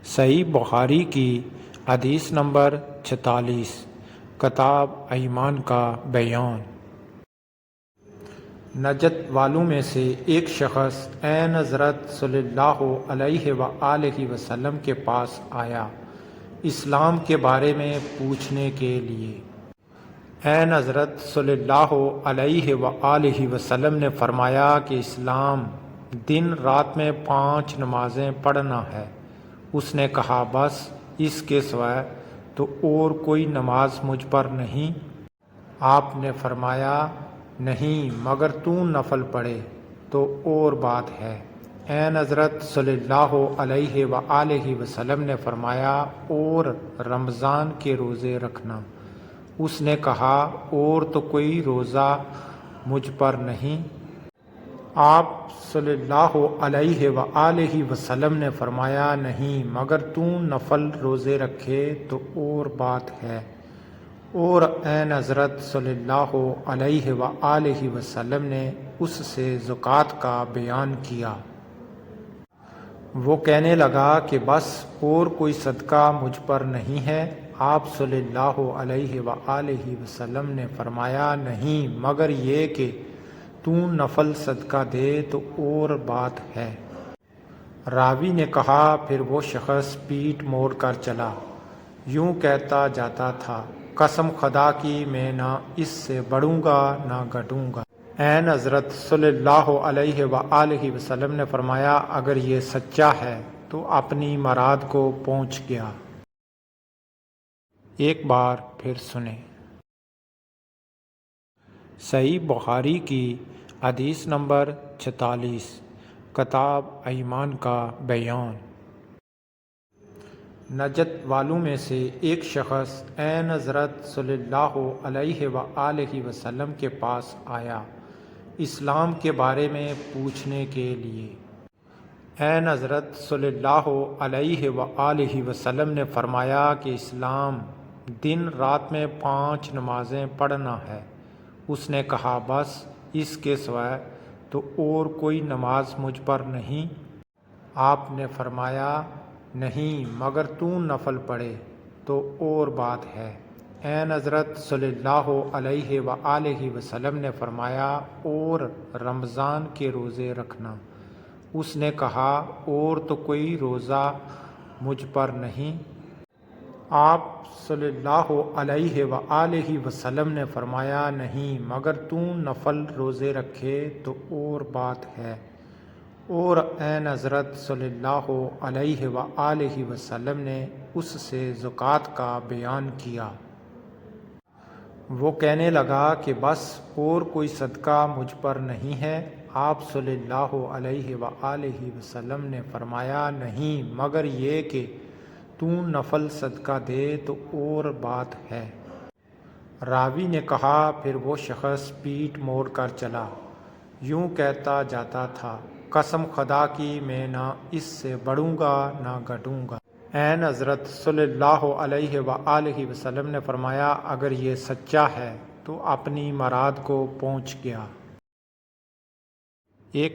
صحیح بخاری کی حدیث نمبر 46 کتاب ایمان کا بیان۔ نجد والوں میں سے ایک شخص عین حضرت صلی اللہ علیہ وآلہ وسلم کے پاس آیا اسلام کے بارے میں پوچھنے کے لیے۔ عین حضرت صلی اللہ علیہ وآلہ وسلم نے فرمایا کہ اسلام دن رات میں 5 نمازیں پڑھنا ہے۔ اس نے کہا بس اس کے سوائے تو اور کوئی نماز مجھ پر نہیں؟ آپ نے فرمایا نہیں مگر تو نفل پڑھے تو اور بات ہے۔ عین حضرت صلی اللہ علیہ وآلہ وسلم نے فرمایا اور رمضان کے روزے رکھنا۔ اس نے کہا اور تو کوئی روزہ مجھ پر نہیں؟ آپ صلی اللہ علیہ وآلہ وسلم نے فرمایا نہیں مگر تو نفل روزے رکھے تو اور بات ہے۔ اور عین حضرت صلی اللہ علیہ وآلہ وسلم نے اس سے زکوٰۃ کا بیان کیا۔ وہ کہنے لگا کہ بس اور کوئی صدقہ مجھ پر نہیں ہے؟ آپ صلی اللہ علیہ وآلہ وسلم نے فرمایا نہیں مگر یہ کہ تو نفل صدقہ دے تو اور بات ہے۔ راوی نے کہا پھر وہ شخص پیٹھ موڑ کر چلا، یوں کہتا جاتا تھا قسم خدا کی میں نہ اس سے بڑھوں گا نہ گھٹوں گا۔ عین حضرت صلی اللہ علیہ وآلہ وسلم نے فرمایا اگر یہ سچا ہے تو اپنی مراد کو پہنچ گیا۔ ایک بار پھر سنیں۔ صحیح بخاری کی حدیث نمبر 46 کتاب ایمان کا بیان۔ نجد والوں میں سے ایک شخص عین حضرت صلی اللہ علیہ وآلہ وسلم کے پاس آیا اسلام کے بارے میں پوچھنے کے لیے۔ عین حضرت صلی اللہ علیہ وآلہ وسلم نے فرمایا کہ اسلام دن رات میں 5 نمازیں پڑھنا ہے۔ اس نے کہا بس اس کے سوائے تو اور کوئی نماز مجھ پر نہیں؟ آپ نے فرمایا نہیں مگر تو نفل پڑھے تو اور بات ہے۔ عین حضرت صلی اللہ علیہ وآلہ وسلم نے فرمایا اور رمضان کے روزے رکھنا۔ اس نے کہا اور تو کوئی روزہ مجھ پر نہیں؟ آپ صلی اللہ علیہ وآلہ وسلم نے فرمایا نہیں مگر تو نفل روزے رکھے تو اور بات ہے۔ اور عین حضرت صلی اللہ علیہ وآلہ وسلم نے اس سے زکوٰۃ کا بیان کیا۔ وہ کہنے لگا کہ بس اور کوئی صدقہ مجھ پر نہیں ہے؟ آپ صلی اللہ علیہ وآلہ وسلم نے فرمایا نہیں مگر یہ کہ تو نفل صدقہ دے تو اور بات ہے۔ راوی نے کہا پھر وہ شخص پیٹھ موڑ کر چلا، یوں کہتا جاتا تھا قسم خدا کی میں نہ اس سے بڑھوں گا نہ گھٹوں گا۔ عین حضرت صلی اللہ علیہ وآلہ وسلم نے فرمایا اگر یہ سچا ہے تو اپنی مراد کو پہنچ گیا۔